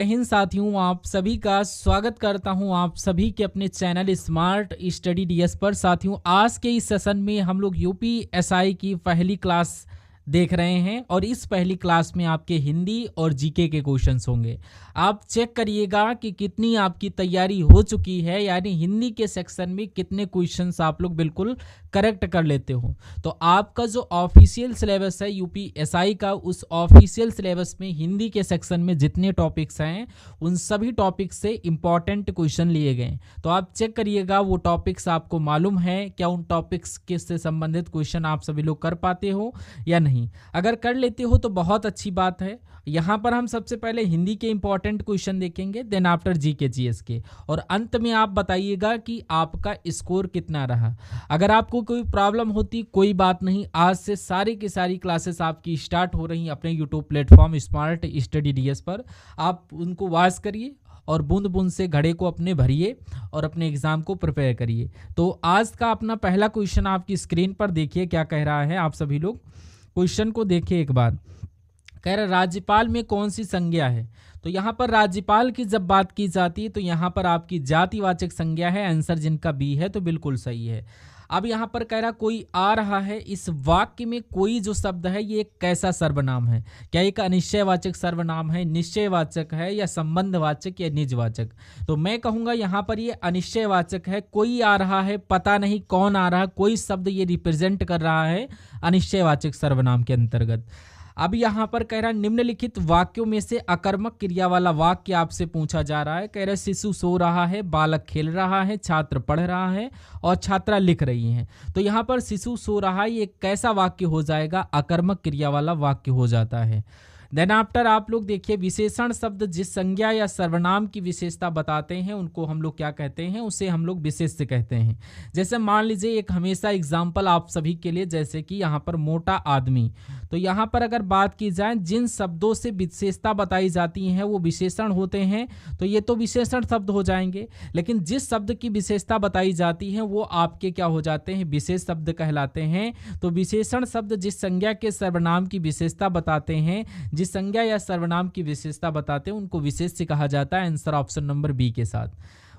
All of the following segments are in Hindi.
जय हिंद साथियों, आप सभी का स्वागत करता हूं आप सभी के अपने चैनल स्मार्ट स्टडी डीएस पर। साथियों, आज के इस सेशन में हम लोग यूपीएसआई की पहली क्लास देख रहे हैं और इस पहली क्लास में आपके हिंदी और जीके के क्वेश्चंस होंगे। आप चेक करिएगा कि कितनी आपकी तैयारी हो चुकी है, यानी हिंदी के सेक्शन में कितने क्वेश्चंस आप लोग बिल्कुल करेक्ट कर लेते हो। तो आपका जो ऑफिशियल सिलेबस है यूपीएसआई का, उस ऑफिशियल सिलेबस में हिंदी के सेक्शन में जितने टॉपिक्स हैं उन सभी टॉपिक्स से इंपॉर्टेंट क्वेश्चन लिए गए। तो आप चेक करिएगा वो टॉपिक्स आपको मालूम है क्या, उन टॉपिक्स के से संबंधित क्वेश्चन आप सभी लोग कर पाते हो या नहीं। अगर कर लेते हो तो बहुत अच्छी बात है। यहाँ पर हम सबसे पहले हिंदी के इंपॉर्टेंट क्वेश्चन देखेंगे, देन आफ्टर जीके जीएस के, और अंत में आप बताइएगा कि आपका स्कोर कितना रहा। अगर आपको कोई प्रॉब्लम होती कोई बात नहीं, आज से सारी की सारी क्लासेस आपकी स्टार्ट हो रही हैं अपने YouTube platform smart study DS पर। आप उनको वॉच करिए और बूंद बूंद से घड़े को अपने भरिए और अपने एग्जाम को प्रिपेयर करिए। तो आज का अपना पहला क्वेश्चन आपकी स्क्रीन पर देखिए क्या कह रहा है। आप सभी लोग क्वेश्चन को देखिए एक बार। कह रहा राज्यपाल में कौन सी संज्ञा है। तो यहाँ पर राज्यपाल की जब बात की जाती है तो यहाँ पर आपकी जातिवाचक संज्ञा है। आंसर जिनका बी है तो बिल्कुल सही है। अब यहाँ पर कह रहा कोई आ रहा है, इस वाक्य में कोई जो शब्द है ये एक कैसा सर्वनाम है। क्या एक अनिश्चयवाचक सर्वनाम है, निश्चयवाचक है, या संबंधवाचक या निजवाचक। तो मैं कहूँगा यहाँ पर ये अनिश्चयवाचक है। कोई आ रहा है, पता नहीं कौन आ रहा है, कोई शब्द ये रिप्रेजेंट कर रहा है अनिश्चयवाचक सर्वनाम के अंतर्गत। अब यहाँ पर कह रहा निम्नलिखित वाक्यों में से अकर्मक क्रिया वाला वाक्य आपसे पूछा जा रहा है। कह रहा शिशु सो रहा है, बालक खेल रहा है, छात्र पढ़ रहा है और छात्रा लिख रही हैं। तो यहाँ पर शिशु सो रहा है, ये कैसा वाक्य हो जाएगा, अकर्मक क्रिया वाला वाक्य हो जाता है। देन आफ्टर आप लोग देखिए विशेषण शब्द जिस संज्ञा या सर्वनाम की विशेषता बताते हैं उनको हम लोग क्या कहते हैं, उसे हम लोग विशेष्य कहते हैं। जैसे मान लीजिए एक हमेशा एग्जाम्पल आप सभी के लिए, जैसे कि यहाँ पर मोटा आदमी। तो यहाँ पर अगर बात की जाए जिन शब्दों से विशेषता बताई जाती है वो विशेषण होते हैं, तो ये तो विशेषण शब्द हो जाएंगे। लेकिन जिस शब्द की विशेषता बताई जाती है वो आपके क्या हो जाते हैं, विशेष शब्द कहलाते हैं। तो विशेषण शब्द जिस संज्ञा के सर्वनाम की विशेषता बताते हैं, जिस संज्ञा या सर्वनाम की विशेषता बताते हैं उनको विशेष्य कहा जाता है। आंसर ऑप्शन नंबर बी के साथ।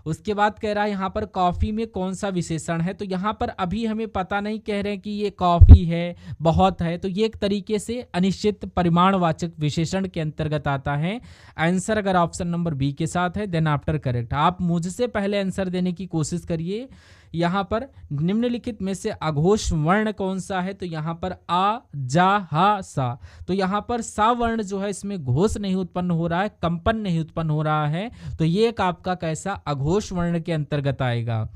उसके बाद कह रहा है यहाँ पर कॉफ़ी में कौन सा विशेषण है। तो यहाँ पर अभी हमें पता नहीं, कह रहे हैं कि ये कॉफ़ी है, बहुत है, तो ये एक तरीके से अनिश्चित परिमाणवाचक विशेषण के अंतर्गत आता है। आंसर अगर ऑप्शन नंबर बी के साथ है देन आफ्टर करेक्ट। आप मुझसे पहले आंसर देने की कोशिश करिए। यहाँ पर निम्नलिखित में से अघोष वर्ण कौन सा है। तो यहाँ पर आ, जा, हा, सा। तो यहाँ पर सा वर्ण जो है इसमें घोष नहीं उत्पन्न हो रहा है, कंपन नहीं उत्पन्न हो रहा है, तो ये एक आपका कैसा अघोष वर्ण के अंतर्गत आएगा।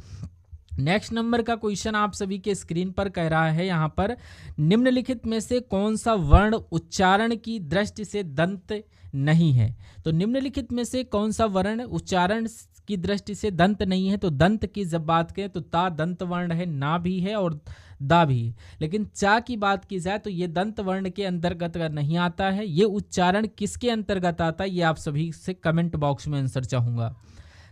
नेक्स्ट नंबर का क्वेश्चन आप सभी के स्क्रीन पर कह रहा है यहाँ पर निम्नलिखित में से कौन सा वर्ण उच्चारण की दृष्टि से दंत नहीं है। तो निम्नलिखित में से कौन सा वर्ण उच्चारण की दृष्टि से दंत नहीं है। तो दंत की जब बात करें तो ता दंत वर्ण है, ना भी है और दा भी है। लेकिन चा की बात की जाए तो ये दंत वर्ण के अंतर्गत नहीं आता है। ये उच्चारण किसके अंतर्गत आता है ये आप सभी से कमेंट बॉक्स में आंसर चाहूँगा।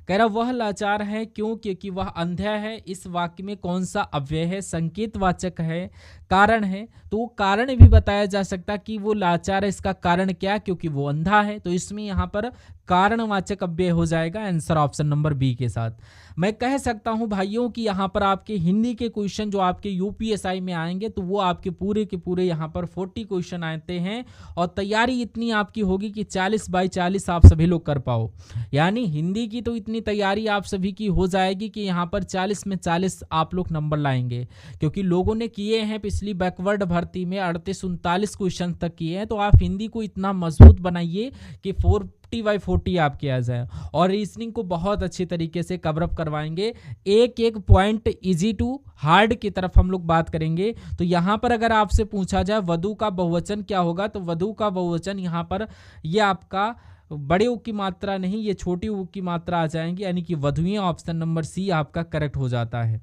कह रहा वह लाचार है क्यों, क्योंकि वह अंधा है। इस वाक्य में कौन सा अव्यय है, संकेतवाचक है, कारण है। तो वो कारण भी बताया जा सकता कि वो लाचार है, इसका कारण क्या, क्योंकि वो अंधा है। तो इसमें यहाँ पर कारणवाचक अव्यय हो जाएगा। आंसर ऑप्शन नंबर बी के साथ। मैं कह सकता हूं भाइयों कि यहाँ पर आपके हिंदी के क्वेश्चन जो आपके यूपीएसआई में आएंगे तो वो आपके पूरे के पूरे यहाँ पर 40 क्वेश्चन आते हैं और तैयारी इतनी आपकी होगी कि 40/40 आप सभी लोग कर पाओ। यानी हिंदी की तो इतनी तैयारी आप सभी की हो जाएगी कि यहाँ पर 40 में 40 आप लोग नंबर लाएंगे, क्योंकि लोगों ने किए हैं पिछली बैकवर्ड भर्ती में 38-39 क्वेश्चन तक किए हैं। तो आप हिंदी को इतना मजबूत बनाइए कि 40/40 आपके आ जाए। और रीजनिंग को बहुत अच्छे तरीके से कवर अप करवाएंगे। एक एक पॉइंट इजी टू हार्ड की तरफ हम लोग बात करेंगे। तो यहाँ पर अगर आपसे पूछा जाए वधु का बहुवचन क्या होगा, तो वधु का बहुवचन यहाँ पर ये आपका बड़े ऊ की मात्रा नहीं, ये छोटी ऊ की मात्रा आ जाएंगी, यानी कि वधुएं। ऑप्शन नंबर सी आपका करेक्ट हो जाता है।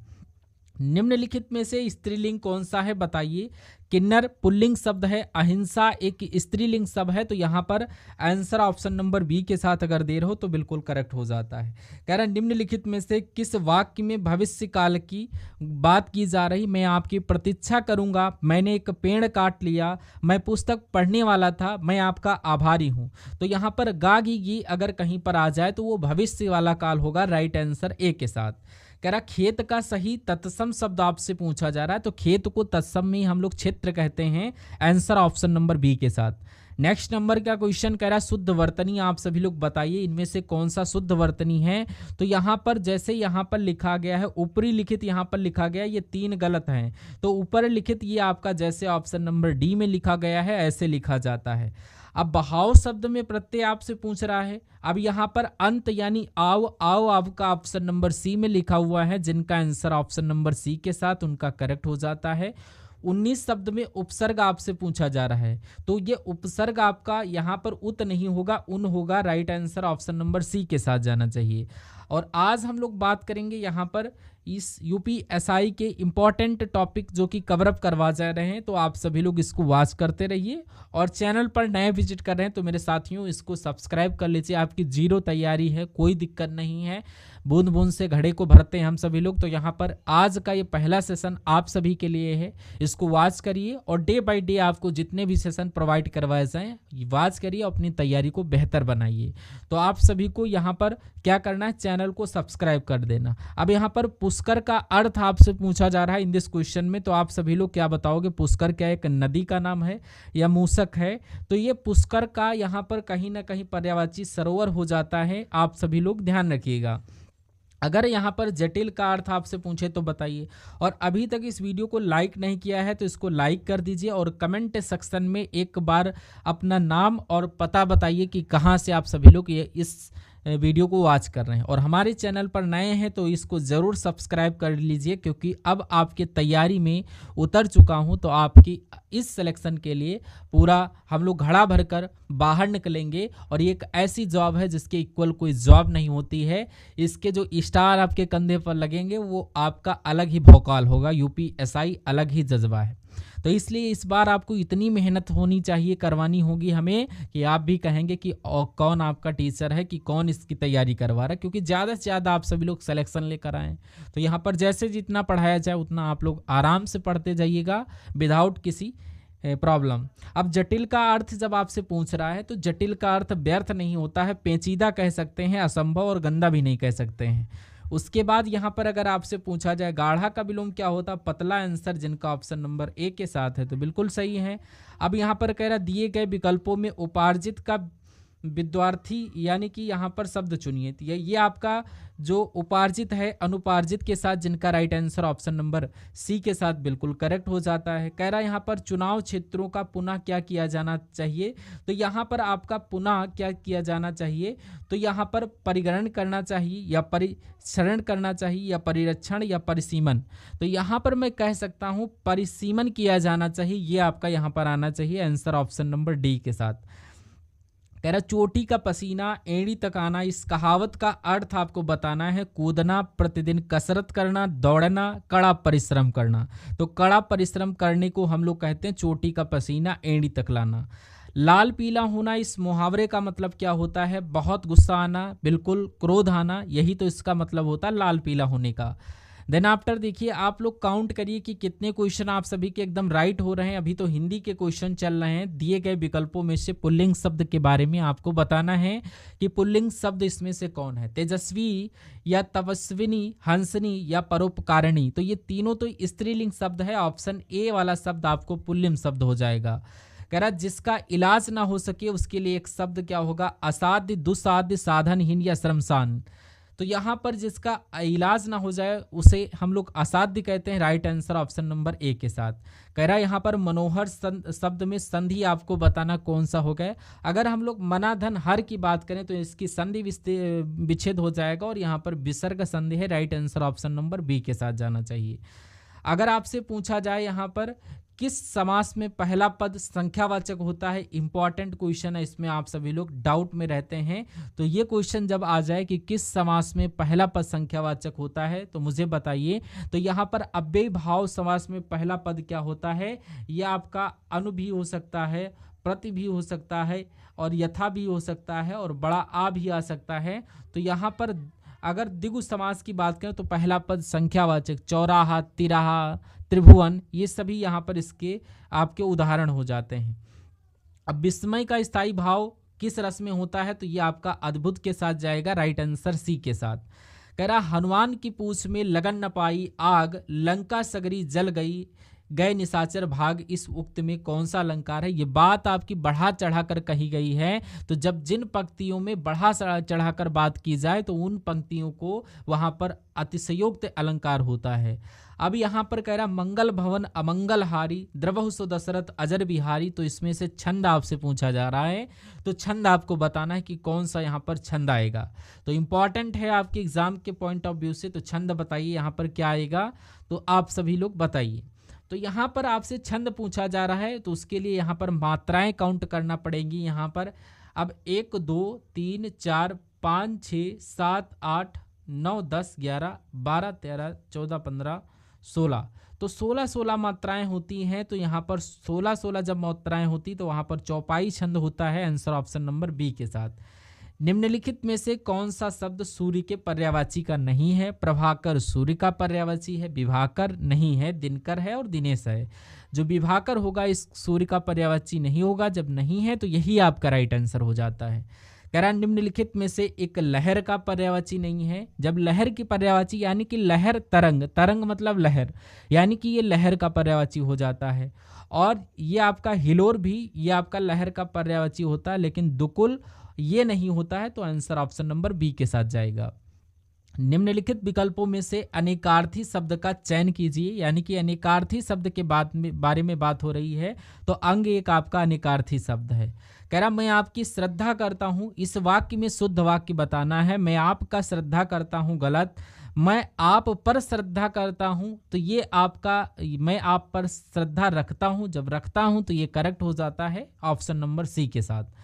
निम्नलिखित में से स्त्रीलिंग कौन सा है बताइए। किन्नर पुल्लिंग शब्द है, अहिंसा एक स्त्रीलिंग शब्द है, तो यहाँ पर आंसर ऑप्शन नंबर बी के साथ अगर देर हो तो बिल्कुल करेक्ट हो जाता है। कह रहा है निम्नलिखित में से किस वाक्य में भविष्य काल की बात की जा रही। मैं आपकी प्रतीक्षा करूंगा, मैंने एक पेड़ काट लिया, मैं पुस्तक पढ़ने वाला था, मैं आपका आभारी हूँ। तो यहाँ पर गा गी अगर कहीं पर आ जाए तो वो भविष्य वाला काल होगा, राइट आंसर ए के साथ। कह रहा खेत का सही तत्सम शब्द आपसे पूछा जा रहा है, तो खेत को तत्सम में हम लोग क्षेत्र कहते हैं, आंसर ऑप्शन नंबर बी के साथ। नेक्स्ट नंबर का क्वेश्चन कह रहा है शुद्ध वर्तनी आप सभी लोग बताइए इनमें से कौन सा शुद्ध वर्तनी है। तो यहाँ पर जैसे यहाँ पर लिखा गया है ऊपरी लिखित, यहाँ पर लिखा गया है, ये तीन गलत हैं। तो ऊपर लिखित ये आपका जैसे ऑप्शन नंबर डी में लिखा गया है ऐसे लिखा जाता है। अब बहाव शब्द में प्रत्यय आपसे पूछ रहा है। अब यहाँ पर अंत यानी आव, आओ आपका ऑप्शन नंबर सी में लिखा हुआ है, जिनका आंसर ऑप्शन नंबर सी के साथ उनका करेक्ट हो जाता है। 19 शब्द में उपसर्ग आपसे पूछा जा रहा है, तो ये उपसर्ग आपका यहाँ पर उत नहीं होगा, उन होगा, right answer option number C के साथ जाना चाहिए। और आज हम लोग बात करेंगे यहाँ पर इस यूपीएसआई के इम्पॉर्टेंट टॉपिक जो कि कवरअप करवा जा रहे हैं, तो आप सभी लोग इसको वॉच करते रहिए। और चैनल पर नए विजिट कर रहे हैं तो मेरे साथियों इसको सब्सक्राइब कर लीजिए, आपकी जीरो तैयारी है, कोई दिक्कत नहीं है, बूंद बूंद से घड़े को भरते हैं हम सभी लोग। तो यहाँ पर आज का ये पहला सेशन आप सभी के लिए है, इसको वॉच करिए और डे बाय डे आपको जितने भी सेशन प्रोवाइड करवाए जाएँ वॉच करिए, अपनी तैयारी को बेहतर बनाइए। तो आप सभी को यहाँ पर क्या करना है, चैनल को सब्सक्राइब कर देना। अब यहाँ पर पुष्कर का अर्थ आपसे पूछा जा रहा है इन दिस क्वेश्चन में, तो आप सभी लोग क्या बताओगे, पुष्कर क्या एक नदी का नाम है या मूसक है। तो ये पुष्कर का यहाँ पर कहीं ना कहीं पर्यायवाची सरोवर हो जाता है, आप सभी लोग ध्यान रखिएगा। अगर यहाँ पर जटिल का अर्थ आपसे पूछे तो बताइए। और अभी तक इस वीडियो को लाइक नहीं किया है तो इसको लाइक कर दीजिए और कमेंट सेक्शन में एक बार अपना नाम और पता बताइए कि कहाँ से आप सभी लोग ये इस वीडियो को वॉच कर रहे हैं। और हमारे चैनल पर नए हैं तो इसको ज़रूर सब्सक्राइब कर लीजिए, क्योंकि अब आपके तैयारी में उतर चुका हूं, तो आपकी इस सिलेक्शन के लिए पूरा हम लोग घड़ा भरकर बाहर निकलेंगे। और ये एक ऐसी जॉब है जिसके इक्वल कोई जॉब नहीं होती है। इसके जो स्टार आपके कंधे पर लगेंगे वो आपका अलग ही भौकाल होगा, यूपीएसआई अलग ही जज्बा है। तो इसलिए इस बार आपको इतनी मेहनत होनी चाहिए, करवानी होगी हमें, कि आप भी कहेंगे कि कौन आपका टीचर है, कि कौन इसकी तैयारी करवा रहा है, क्योंकि ज़्यादा से ज़्यादा आप सभी लोग सिलेक्शन लेकर आएँ। तो यहाँ पर जैसे जितना पढ़ाया जाए उतना आप लोग आराम से पढ़ते जाइएगा विदाउट किसी प्रॉब्लम। अब जटिल का अर्थ जब आपसे पूछ रहा है तो जटिल का अर्थ व्यर्थ नहीं होता है, पेचीदा कह सकते हैं, असंभव और गंदा भी नहीं कह सकते हैं। उसके बाद यहाँ पर अगर आपसे पूछा जाए गाढ़ा का विलोम क्या होता, पतला, आंसर जिनका ऑप्शन नंबर ए के साथ है तो बिल्कुल सही है। अब यहाँ पर कह रहा दिए गए विकल्पों में उपार्जित का विद्यार्थी यानी कि यहाँ पर शब्द चुनिए। तो ये आपका जो उपार्जित है अनुपार्जित के साथ, जिनका right answer option number C के साथ बिल्कुल करेक्ट हो जाता है। कह रहा है यहाँ पर चुनाव क्षेत्रों का पुनः क्या किया जाना चाहिए, तो यहाँ पर आपका पुनः क्या किया जाना चाहिए, तो यहाँ पर परिग्रहण करना चाहिए या परिक्षरण करना चाहिए या परिरक्षण या परिसीमन। तो यहाँ पर मैं कह सकता हूँ परिसीमन किया जाना चाहिए, ये आपका यहाँ पर आना चाहिए, आंसर ऑप्शन नंबर डी के साथ। कह रहा चोटी का पसीना एड़ी तक आना, इस कहावत का अर्थ आपको बताना है कूदना, प्रतिदिन कसरत करना, दौड़ना, कड़ा परिश्रम करना। तो कड़ा परिश्रम करने को हम लोग कहते हैं चोटी का पसीना एड़ी तक लाना। लाल पीला होना, इस मुहावरे का मतलब क्या होता है, बहुत गुस्सा आना, बिल्कुल क्रोध आना, यही तो इसका मतलब होता है लाल पीला होने का। देन आफ्टर देखिए आप लोग काउंट करिए कि कितने क्वेश्चन आप सभी के एकदम राइट हो रहे हैं। अभी तो हिंदी के क्वेश्चन चल रहे हैं। दिए गए विकल्पों में से पुल्लिंग शब्द के बारे में आपको बताना है कि पुल्लिंग शब्द इसमें से कौन है, तेजस्वी या तपस्विनी, हंसनी या परोपकारिणी। तो ये तीनों तो स्त्रीलिंग शब्द है, ऑप्शन ए वाला शब्द आपको पुल्लिंग शब्द हो जाएगा। कह रहा जिसका इलाज ना हो सके उसके लिए एक शब्द क्या होगा, असाध्य, दुस्साध्य, साधनहीन या शर्मसार। तो यहाँ पर जिसका इलाज ना हो जाए उसे हम लोग असाध्य कहते हैं, right answer option number A के साथ। कह रहा है यहाँ पर मनोहर शब्द में संधि आपको बताना कौन सा हो गया। अगर हम लोग मनाधन हर की बात करें तो इसकी संधि विच्छेद हो जाएगा और यहाँ पर विसर्ग संधि है, right answer option number B के साथ जाना चाहिए। अगर आपसे पूछा जाए यहाँ पर किस समास में पहला पद संख्यावाचक होता है? इंपॉर्टेंट क्वेश्चन है, इसमें आप सभी लोग डाउट में रहते हैं। तो ये क्वेश्चन जब आ जाए कि किस समास में पहला पद संख्यावाचक होता है तो मुझे बताइए। तो यहाँ पर अव्ययी भाव समास में पहला पद क्या होता है? यह आपका अनु भी हो सकता है, प्रति भी हो सकता है, और यथा भी हो सकता है, और बड़ा आ भी आ सकता है। तो यहाँ पर अगर द्विगु समास की बात करें तो पहला पद संख्यावाचक, चौराहा, तिराहा, त्रिभुवन, ये सभी यहाँ पर इसके आपके उदाहरण हो जाते हैं। अब विस्मय का स्थायी भाव किस रस में होता है? तो ये आपका अद्भुत के साथ जाएगा, राइट आंसर सी के साथ। कह रहा हनुमान की पूंछ में लगन न पाई आग, लंका सगरी जल गई, गए निशाचर भाग। इस उक्त में कौन सा अलंकार है? ये बात आपकी बढ़ा चढ़ाकर कही गई है। तो जब जिन पंक्तियों में बढ़ा चढ़ाकर बात की जाए तो उन पंक्तियों को वहां पर अतिशयोक्त अलंकार होता है। अब यहाँ पर कह रहा मंगल भवन अमंगल हारी, द्रवहु सो दशरथ अजर बिहारी। तो इसमें से छंद आपसे पूछा जा रहा है, तो छंद आपको बताना है कि कौन सा यहाँ पर छंद आएगा। तो इंपॉर्टेंट है आपके एग्जाम के पॉइंट ऑफ व्यू से। तो छंद बताइए यहाँ पर क्या आएगा, तो आप सभी लोग बताइए। तो यहाँ पर आपसे छंद पूछा जा रहा है, तो उसके लिए यहाँ पर मात्राएं काउंट करना पड़ेंगी। यहाँ पर अब 1 2 3 4 5 6 7 8 9 10 11 12 13 14 15 16, तो 16 मात्राएं होती हैं। तो यहाँ पर 16 जब मात्राएं होती तो वहाँ पर चौपाई छंद होता है। आंसर ऑप्शन नंबर बी के साथ। निम्नलिखित में से कौन सा शब्द सूर्य के पर्यायवाची का नहीं है? प्रभाकर सूर्य का पर्यायवाची है, विभाकर नहीं है, दिनकर है, और दिनेश है। जो विभाकर होगा इस सूर्य का पर्यायवाची नहीं होगा। जब नहीं है तो यही आपका राइट आंसर हो जाता है। कह रहा निम्नलिखित में से एक लहर का पर्यायवाची नहीं है। जब लहर की पर्यायवाची यानी कि लहर, तरंग, तरंग मतलब लहर, यानी कि ये लहर का पर्यायवाची हो जाता है। और ये आपका हिलोर भी ये आपका लहर का पर्यायवाची होता है, लेकिन दुकुल ये नहीं होता है। तो आंसर ऑप्शन नंबर बी के साथ जाएगा। निम्नलिखित विकल्पों में से अनेकार्थी शब्द का चयन कीजिए, यानी कि अनेकार्थी शब्द के बारे में बात हो रही है। तो अंग एक आपका अनेकार्थी शब्द है। कह रहा मैं आपकी श्रद्धा करता हूँ, इस वाक्य में शुद्ध वाक्य बताना है। मैं आपका श्रद्धा करता हूँ, गलत। मैं आप पर श्रद्धा करता हूँ, तो ये आपका मैं आप पर श्रद्धा रखता हूँ, जब रखता हूँ तो ये करेक्ट हो जाता है ऑप्शन नंबर सी के साथ।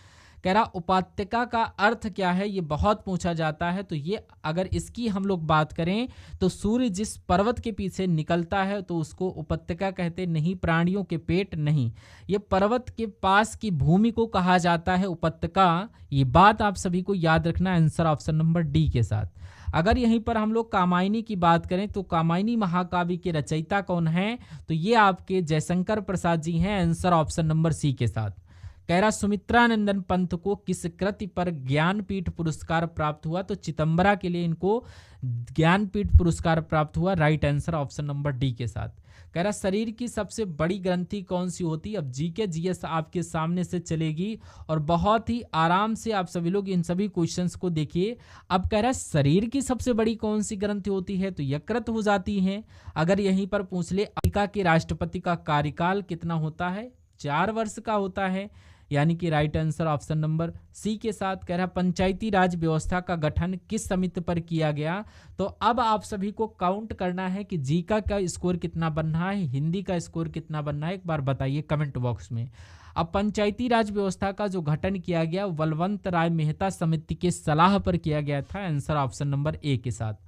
कह रहा उपात्यका का अर्थ क्या है? ये बहुत पूछा जाता है। तो ये अगर इसकी हम लोग बात करें तो सूर्य जिस पर्वत के पीछे निकलता है तो उसको उपत्यका कहते नहीं, प्राणियों के पेट नहीं, ये पर्वत के पास की भूमि को कहा जाता है उपत्यका। ये बात आप सभी को याद रखना। आंसर ऑप्शन नंबर डी के साथ। अगर यहीं पर हम लोग कामायनी की बात करें तो कामायनी महाकाव्य के रचयिता कौन है? तो ये आपके जयशंकर प्रसाद जी हैं। आंसर ऑप्शन नंबर सी के साथ। कह रहा सुमित्रानंदन पंत को किस कृति पर ज्ञानपीठ पुरस्कार प्राप्त हुआ? तो चिदंबरा के लिए इनको ज्ञानपीठ पुरस्कार प्राप्त हुआ। Right answer option number D के साथ। कह रहा शरीर की सबसे बड़ी ग्रंथि कौन सी होती है? अब जीके जीएस आपके सामने से चलेगी और बहुत ही आराम से आप सभी लोग इन सभी क्वेश्चंस को देखिए। अब कह रहा शरीर की सबसे बड़ी कौन सी ग्रंथि होती है? तो यकृत हो जाती है। अगर यहीं पर पूछ ले अमेरिका के राष्ट्रपति का कार्यकाल कितना होता है? 4 वर्ष का होता है, यानी कि right answer option number C के साथ। कह रहा पंचायती राज व्यवस्था का गठन किस समिति पर किया गया? तो अब आप सभी को काउंट करना है कि जीका का स्कोर कितना बन रहा है, हिंदी का स्कोर कितना बन रहा है, एक बार बताइए कमेंट बॉक्स में। अब पंचायती राज व्यवस्था का जो गठन किया गया बलवंत राय मेहता समिति के सलाह पर किया गया था। आंसर ऑप्शन नंबर ए के साथ।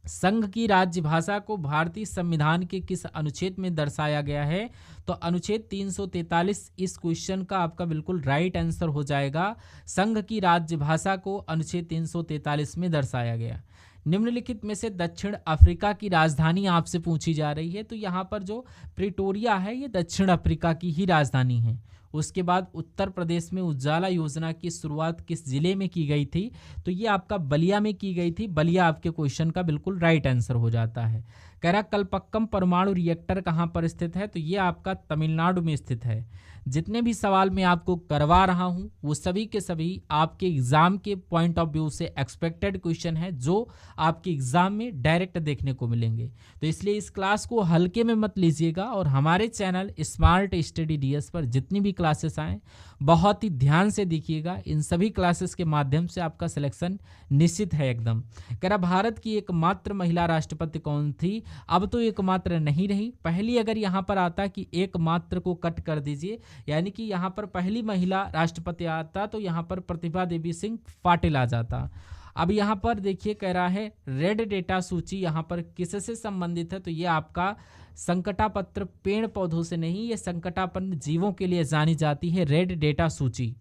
संघ की राज्य भाषा को भारतीय संविधान के किस अनुच्छेद में दर्शाया गया है? तो अनुच्छेद 343 इस क्वेश्चन का आपका बिल्कुल राइट आंसर हो जाएगा। संघ की राज्य भाषा को अनुच्छेद 343 में दर्शाया गया। निम्नलिखित में से दक्षिण अफ्रीका की राजधानी आपसे पूछी जा रही है। तो यहाँ पर जो प्रिटोरिया है ये दक्षिण अफ्रीका की ही राजधानी है। उसके बाद उत्तर प्रदेश में उजाला योजना की शुरुआत किस जिले में की गई थी? तो ये आपका बलिया में की गई थी। बलिया आपके क्वेश्चन का बिल्कुल राइट आंसर हो जाता है। कह रहा कलपक्कम परमाणु रिएक्टर कहाँ पर स्थित है? तो ये आपका तमिलनाडु में स्थित है। जितने भी सवाल मैं आपको करवा रहा हूं वो सभी के सभी आपके एग्जाम के पॉइंट ऑफ व्यू से एक्सपेक्टेड क्वेश्चन है, जो आपके एग्जाम में डायरेक्ट देखने को मिलेंगे। तो इसलिए इस क्लास को हल्के में मत लीजिएगा और हमारे चैनल स्मार्ट स्टडी डीएस पर जितनी भी क्लासेस आएँ बहुत ही ध्यान से देखिएगा। इन सभी क्लासेस के माध्यम से आपका सिलेक्शन निश्चित है एकदम। कह रहा भारत की एकमात्र महिला राष्ट्रपति कौन थी? अब तो एकमात्र नहीं रही, पहली अगर यहाँ पर आता कि एकमात्र को कट कर दीजिए, यानी कि यहाँ पर पहली महिला राष्ट्रपति आता तो यहाँ पर प्रतिभा देवी सिंह पाटिल आ जाता। अब यहाँ पर देखिए कह रहा है रेड डेटा सूची यहाँ पर किससे संबंधित है? तो ये आपका संकटापत्र पेड़ पौधों से नहीं, ये संकटापन्न जीवों के लिए जानी जाती है रेड डेटा सूची।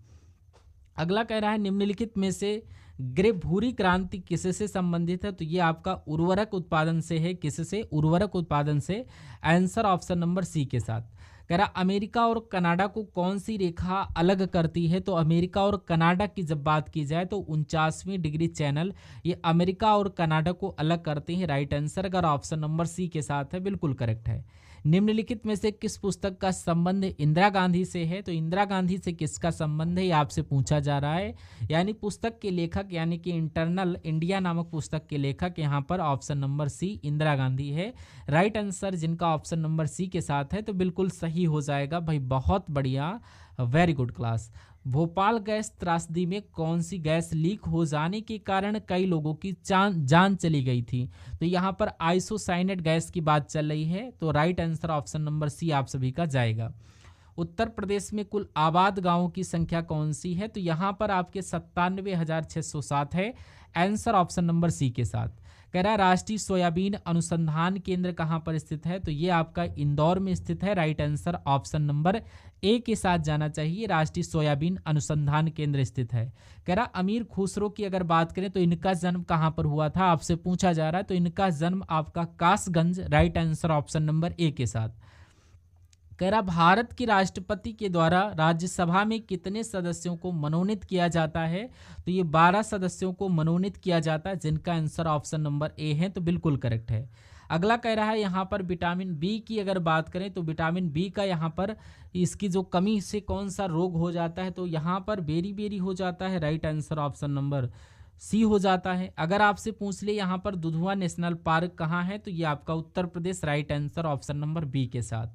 अगला कह रहा है निम्नलिखित में से ग्रे भूरी क्रांति किससे संबंधित है? तो ये आपका उर्वरक उत्पादन से है। किससे? उर्वरक उत्पादन से। आंसर ऑप्शन नंबर सी के साथ। कह रहा अमेरिका और कनाडा को कौन सी रेखा अलग करती है? तो अमेरिका और कनाडा की जब बात की जाए तो 49वीं डिग्री चैनल ये अमेरिका और कनाडा को अलग करती है। राइट आंसर अगर ऑप्शन नंबर सी के साथ है, बिल्कुल करेक्ट है। निम्नलिखित में से किस पुस्तक का संबंध इंदिरा गांधी से है? तो इंदिरा गांधी से किसका संबंध है ये आपसे पूछा जा रहा है। यानी पुस्तक के लेखक यानी कि इंटरनल इंडिया नामक पुस्तक के लेखक यहाँ पर option number C Indira Gandhi है। राइट आंसर जिनका ऑप्शन नंबर सी के साथ है तो बिल्कुल सही हो जाएगा भाई, बहुत बढ़िया, very good class. Bhopal gas त्रासदी में कौन सी गैस लीक हो जाने के कारण कई लोगों की जान चली गई थी? तो यहाँ पर आइसोसाइनेट गैस की बात चल रही है। तो right answer option number C आप सभी का जाएगा। उत्तर प्रदेश में कुल आबाद गांवों की संख्या कौन सी है? तो यहाँ पर आपके 97,607 है। आंसर ऑप्शन नंबर सी के साथ। कह रहा है राष्ट्रीय सोयाबीन अनुसंधान केंद्र कहाँ पर स्थित है? तो ये आपका इंदौर में स्थित है। Right answer option number A के साथ जाना चाहिए। राष्ट्रीय सोयाबीन अनुसंधान केंद्र स्थित है। कह रहा अमीर खुसरो की अगर बात करें तो इनका जन्म कहाँ पर हुआ था? आपसे पूछा जा रहा है। तो इनका जन्म आपका Kasganj. Right answer option number A के साथ। कह रहा भारत के राष्ट्रपति के द्वारा राज्यसभा में कितने सदस्यों को मनोनीत किया जाता है? तो ये 12 सदस्यों को मनोनीत किया जाता है, जिनका आंसर ऑप्शन नंबर ए है, तो बिल्कुल करेक्ट है। अगला कह रहा है यहाँ पर विटामिन बी की अगर बात करें तो विटामिन बी का यहाँ पर इसकी जो कमी से कौन सा रोग हो जाता है? तो यहाँ पर बेरी हो जाता है। Right answer option number C हो जाता है। अगर आपसे पूछ ले यहाँ पर दुधवा नेशनल पार्क कहाँ है? तो ये आपका Uttar Pradesh. Right answer option number B के साथ।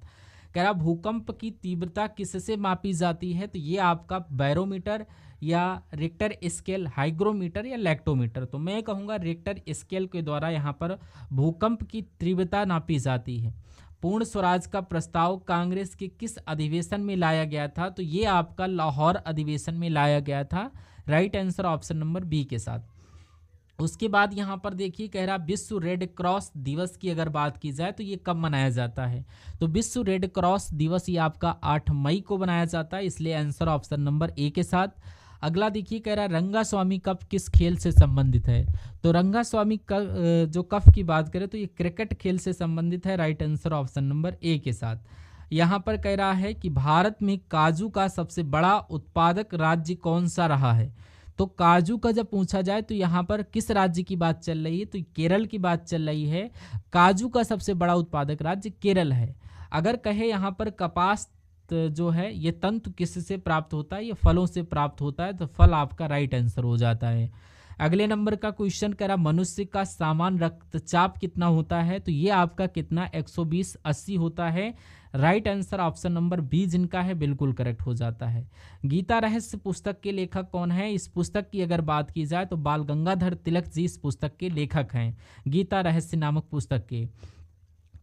कह रहा भूकंप की तीव्रता किससे मापी जाती है? तो ये आपका बैरोमीटर या रिक्टर स्केल, हाइग्रोमीटर या लैक्टोमीटर। तो मैं कहूँगा रिक्टर स्केल के द्वारा यहाँ पर भूकंप की तीव्रता नापी जाती है। पूर्ण स्वराज का प्रस्ताव कांग्रेस के किस अधिवेशन में लाया गया था? तो ये आपका लाहौर अधिवेशन में लाया गया था। Right answer option number B के साथ। उसके बाद यहाँ पर देखिए कह रहा विश्व रेड क्रॉस दिवस की अगर बात की जाए तो ये कब मनाया जाता है? तो विश्व रेड क्रॉस दिवस ये आपका 8 मई को मनाया जाता है, इसलिए आंसर ऑप्शन नंबर ए के साथ। अगला देखिए कह रहा रंगास्वामी कप किस खेल से संबंधित है? तो रंगास्वामी जो कप की बात करें तो ये क्रिकेट खेल से संबंधित है। Right answer option number A के साथ। यहाँ पर कह रहा है कि भारत में काजू का सबसे बड़ा उत्पादक राज्य कौन सा रहा है? तो काजू का जब पूछा जाए तो यहाँ पर किस राज्य की बात चल रही है? तो केरल की बात चल रही है। काजू का सबसे बड़ा उत्पादक राज्य केरल है। अगर कहे यहाँ पर कपास जो है ये तंतु किससे प्राप्त होता है? ये फलों से प्राप्त होता है, तो फल आपका राइट आंसर हो जाता है। अगले नंबर का क्वेश्चन करा मनुष्य का सामान्य रक्तचाप कितना होता है? तो ये आपका कितना 120/80 होता है। Right answer option number B जिनका है बिल्कुल करेक्ट हो जाता है। गीता रहस्य पुस्तक के लेखक कौन है? इस पुस्तक की अगर बात की जाए तो बाल गंगाधर तिलक जी इस पुस्तक के लेखक हैं, गीता रहस्य नामक पुस्तक के।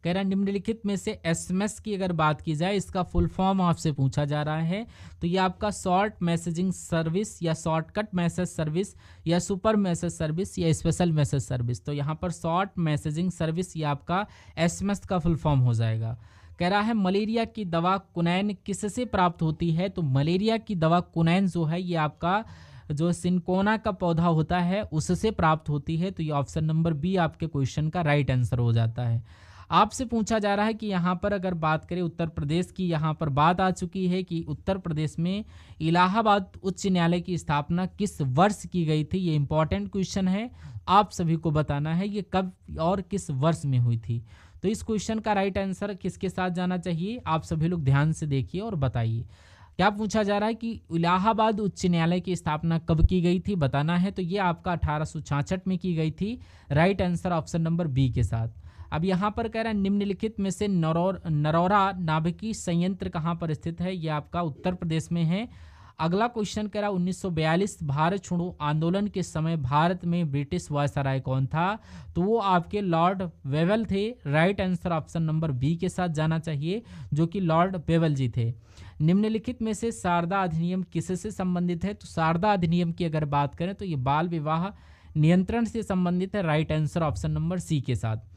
कह रहा निम्नलिखित में से एसएमएस की अगर बात की जाए इसका फुल फॉर्म आपसे पूछा जा रहा है। तो ये आपका शॉर्ट मैसेजिंग सर्विस या शॉर्टकट मैसेज सर्विस या सुपर मैसेज सर्विस या स्पेशल मैसेज सर्विस। तो यहाँ पर शॉर्ट मैसेजिंग सर्विस ये आपका एसएमएस का फुल फॉर्म हो जाएगा। कह रहा है मलेरिया की दवा कुनैन किससे प्राप्त होती है? तो मलेरिया की दवा कुनैन जो है ये आपका जो सिनकोना का पौधा होता है उससे प्राप्त होती है। तो ये ऑप्शन नंबर बी आपके क्वेश्चन का राइट आंसर हो जाता है। आपसे पूछा जा रहा है कि यहाँ पर अगर बात करें उत्तर प्रदेश की, यहाँ पर बात आ चुकी है कि उत्तर प्रदेश में इलाहाबाद उच्च न्यायालय की स्थापना किस वर्ष की गई थी? ये इंपॉर्टेंट क्वेश्चन है, आप सभी को बताना है ये कब और किस वर्ष में हुई थी। तो इस क्वेश्चन का राइट आंसर किसके साथ जाना चाहिए? आप सभी लोग ध्यान से देखिए और बताइए। क्या पूछा जा रहा है कि इलाहाबाद उच्च न्यायालय की स्थापना कब की गई थी, बताना है। तो ये आपका 1866 में की गई थी। Right answer option number B के साथ। अब यहाँ पर कह रहा है निम्नलिखित में से नरौरा नाभिकीय संयंत्र कहाँ पर स्थित है, ये आपका उत्तर प्रदेश में है। अगला क्वेश्चन कह रहा है 1942 भारत छोड़ो आंदोलन के समय भारत में ब्रिटिश वायसराय कौन था, तो वो आपके लॉर्ड वेवल थे। Right answer option number B के साथ जाना चाहिए, जो कि लॉर्ड वेवल जी थे। निम्नलिखित में से शारदा अधिनियम किससे संबंधित है, तो शारदा अधिनियम की अगर बात करें तो ये बाल विवाह नियंत्रण से संबंधित है। Right answer option number C के साथ।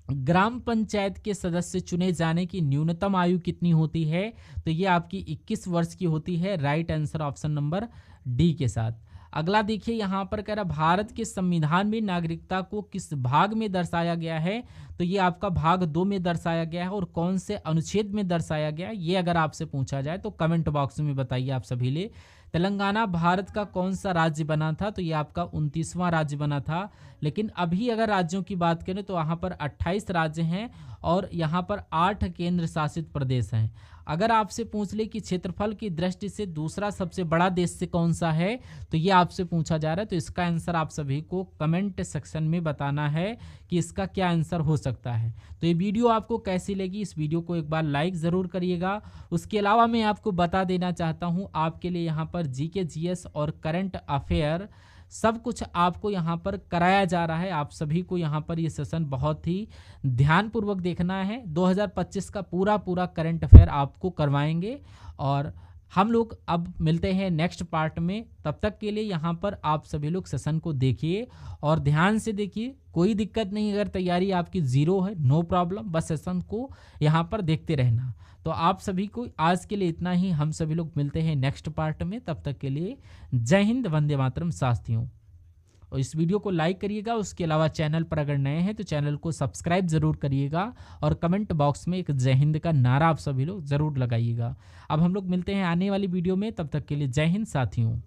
ग्राम पंचायत के सदस्य चुने जाने की न्यूनतम आयु कितनी होती है, तो ये आपकी 21 वर्ष की होती है। Right answer option number D के साथ। अगला देखिए यहाँ पर कह रहा भारत के संविधान में नागरिकता को किस भाग में दर्शाया गया है, तो ये आपका भाग 2 में दर्शाया गया है। और कौन से अनुच्छेद में दर्शाया गया है, ये अगर आपसे पूछा जाए तो कमेंट बॉक्स में बताइए आप सभी ले। तेलंगाना भारत का कौन सा राज्य बना था, तो ये आपका 29वां राज्य बना था। लेकिन अभी अगर राज्यों की बात करें तो यहाँ पर 28 राज्य हैं और यहाँ पर 8 केंद्र शासित प्रदेश हैं। अगर आपसे पूछ ले कि क्षेत्रफल की दृष्टि से दूसरा सबसे बड़ा देश से कौन सा है, तो ये आपसे पूछा जा रहा है। तो इसका आंसर आप सभी को कमेंट सेक्शन में बताना है कि इसका क्या आंसर हो सकता है। तो ये वीडियो आपको कैसी लगी, इस वीडियो को एक बार लाइक ज़रूर करिएगा। उसके अलावा मैं आपको बता देना चाहता हूँ, आपके लिए यहाँ पर जीके जीएस और करंट अफेयर सब कुछ आपको यहाँ पर कराया जा रहा है। आप सभी को यहाँ पर ये सेशन बहुत ही ध्यानपूर्वक देखना है। 2025 का पूरा करंट अफेयर आपको करवाएंगे और हम लोग अब मिलते हैं नेक्स्ट पार्ट में। तब तक के लिए यहाँ पर आप सभी लोग सेशन को देखिए और ध्यान से देखिए। कोई दिक्कत नहीं, अगर तैयारी आपकी ज़ीरो है नो प्रॉब्लम, बस सेशन को यहाँ पर देखते रहना। तो आप सभी को आज के लिए इतना ही। हम सभी लोग मिलते हैं नेक्स्ट पार्ट में। तब तक के लिए जय हिंद, वंदे मातरम साथियों। और इस वीडियो को लाइक करिएगा। उसके अलावा चैनल पर अगर नए हैं तो चैनल को सब्सक्राइब ज़रूर करिएगा और कमेंट बॉक्स में एक जय हिंद का नारा आप सभी लोग ज़रूर लगाइएगा। अब हम लोग मिलते हैं आने वाली वीडियो में। तब तक के लिए जय हिंद साथियों।